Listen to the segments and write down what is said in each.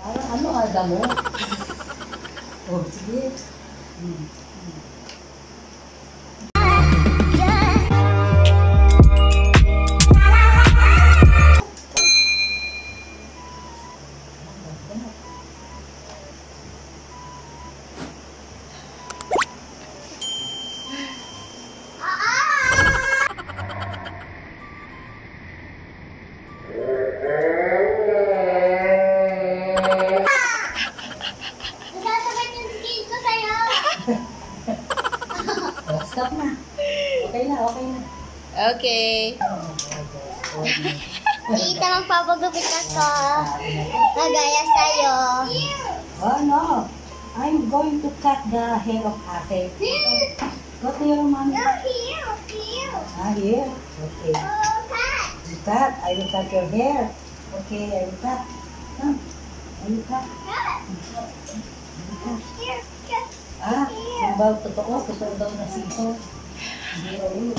Parang ano, alda mo? Oh, sige. Stop na. Okay na, okay na. Okay. Tita, magpapagupit ako. Kagaya sa'yo. Oh no, I'm going to cut the hair of Ate. Go to your mommy. Here. Ah, here? Okay. You cut. I will cut your hair. Okay, I will cut. Huh? I will cut. Ah, yung ba totoo? Totoo daw na sito. Hindi ulit.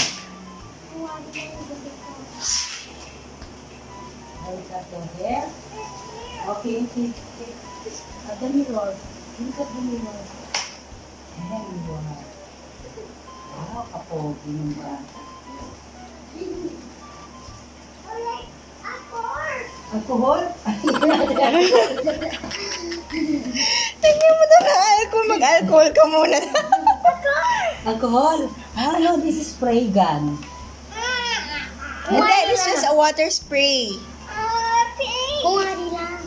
I will cut your hair. Okay, okay. At the mirror. Look at the mirror. Ayan, mirror. Wow, kapogi ng bata. Alcohol? Tingnan mo na alcohol. Mag-alcohol ka muna. Alcohol? Ah, no, this is spray gun. Hindi, it's just a water spray. Kumari lang.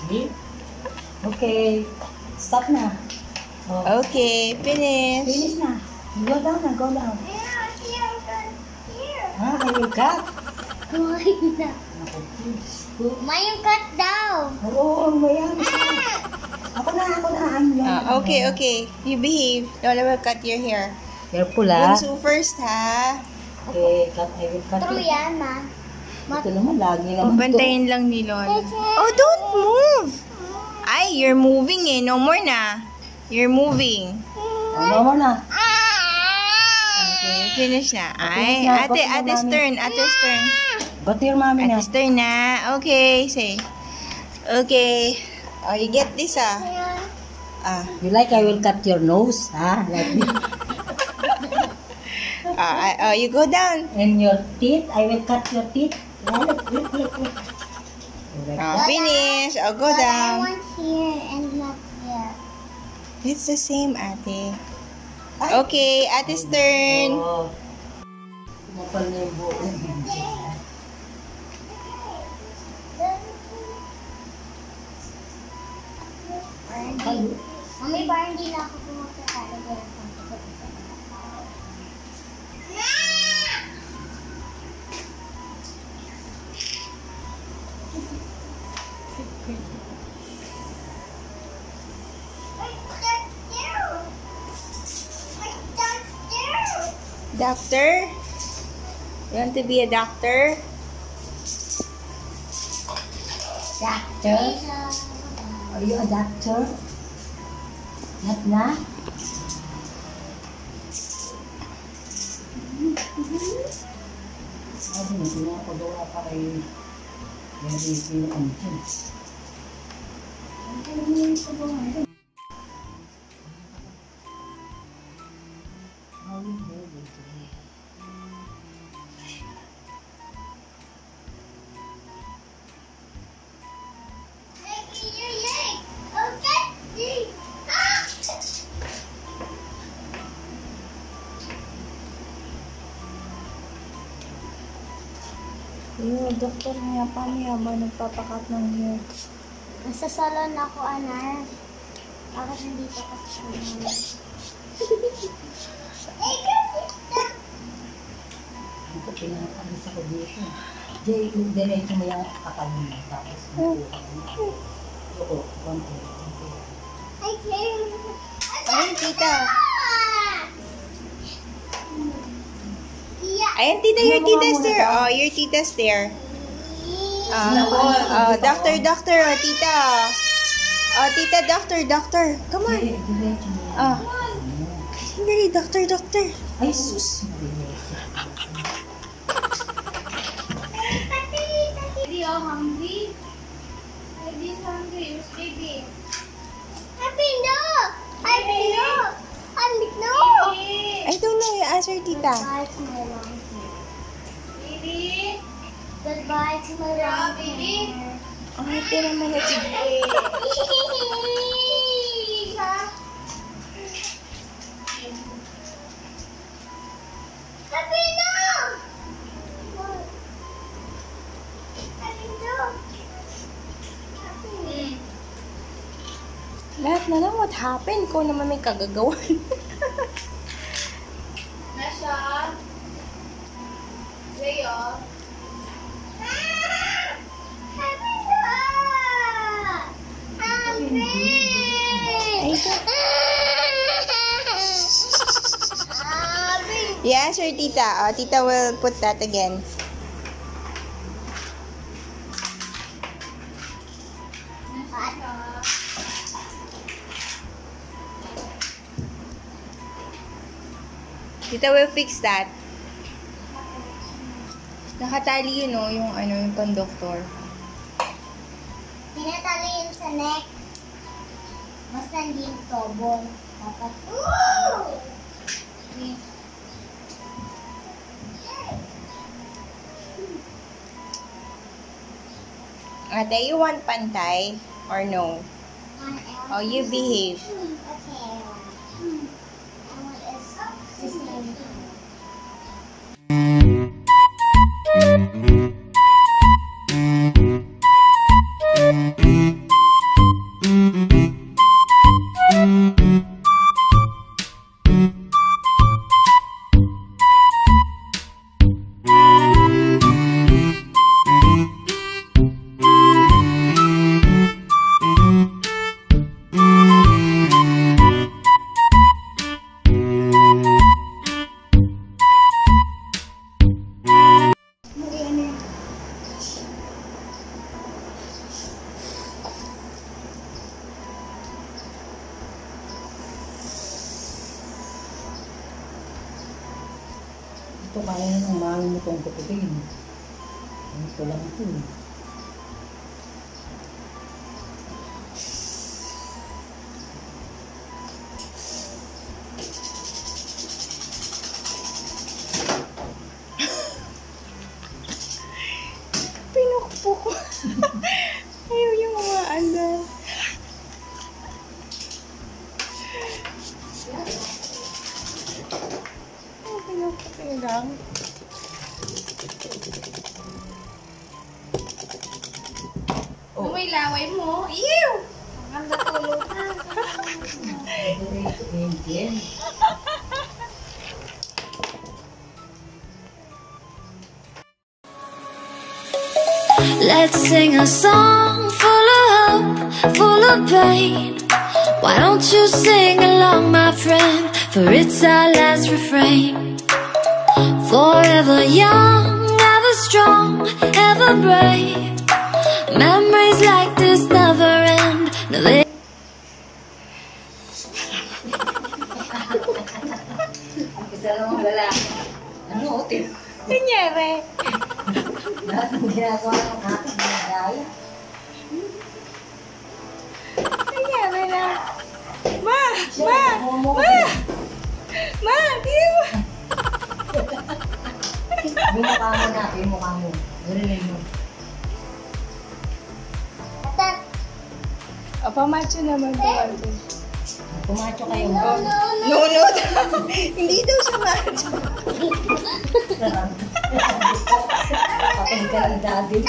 See? Okay. Stop na. Oh, Okay, finish. finish na. Go down na, go down. Ah, I will cut. Kumari na. Ako, Mayong cut daw. oo, mayan. Ako na. I'm Okay, okay. You behave. Lola will cut your hair. Careful, ah. Bunso first, ha? Okay, I will cut True it. yan, ma. Ito naman, lagi naman to. Bantayin lang ni Lola. Oh, don't move! Ay, you're moving eh. No more na. You're moving. Ano mo na? Okay, finish na. Finish Ay, na. ate's turn. Ate's turn. Go to your mommy na. Ate's turn na. Okay, say. Okay. Oh, you get this, ah. You like I will cut your nose, ha? Like this. You go down. And your teeth, I will cut your teeth. Look. Like that. Finish. Oh, go But I down. want here and not here. It's the same, ate. Okay, ate's turn. Oh. Kumapal na yung buo. Mami, parang hindi na ako pumakakala. Doctor? You want to be a doctor? Doctor? Are you a doctor? Not na? Sabi mo, pinapagawa pa kay Mary Sino Antin. Ang kaya mo yung pagawa rin. Yung doktor niya, paano yan ba nagpapakat ng hair? Nasa salon ako, anak. Bakit nandito ka sa salon? Ito, pinakalis ako dito. Jay, diretso mo yung akal mo. Tapos, oo, konti. Ayun, tita. Ayun, tita, your tita's there. Oh, your tita's there. Doctor, oh, tita. Oh, tita, doctor. Come on. Diretso mo yan. Oh. Dali, doctor. Ay, sus. Goodbye to my long hair. Ay, pero naman ito. Lahat na lang, what happened? Ikaw naman may kagagawan. Nasha? Leo? Yeah, sure, tita. Oh, tita will put that again. Tita will fix that. Nakatali yun, oh, yung ano, yung conductor. Tinatali yun sa neck. Mas hindi yung tobol. Dapat. Ate, you want pantay or no? Oh, you behave. Okay. I want the same. Ito kaya ng mahal mo itong kututin. Ito lang ito. Pinukpo ko. Ayaw yung mga anda. Oh, pinukpo ko lang. Oh. May laway mo. Ew! Ang ganda tulog na. Angel. Let's sing a song full of hope, full of pain. Why don't you sing along, my friend? For it's our last refrain. Forever young, ever strong, ever brave. Memories like this never end. No, they Ang isa lang ang lalaki. Ano, otin? Kanyari. Lahat ng ginagawa ng aking nagaya. Kanyari na. Ma! Ma! Ma! Ma! Ew! Yung mukha mo na, yung mukha mo. Garinig mo. Atat. O, pamacho naman po. Pumacho kayo. No, no. Hindi daw siya macho. Kapag ka ng daddy.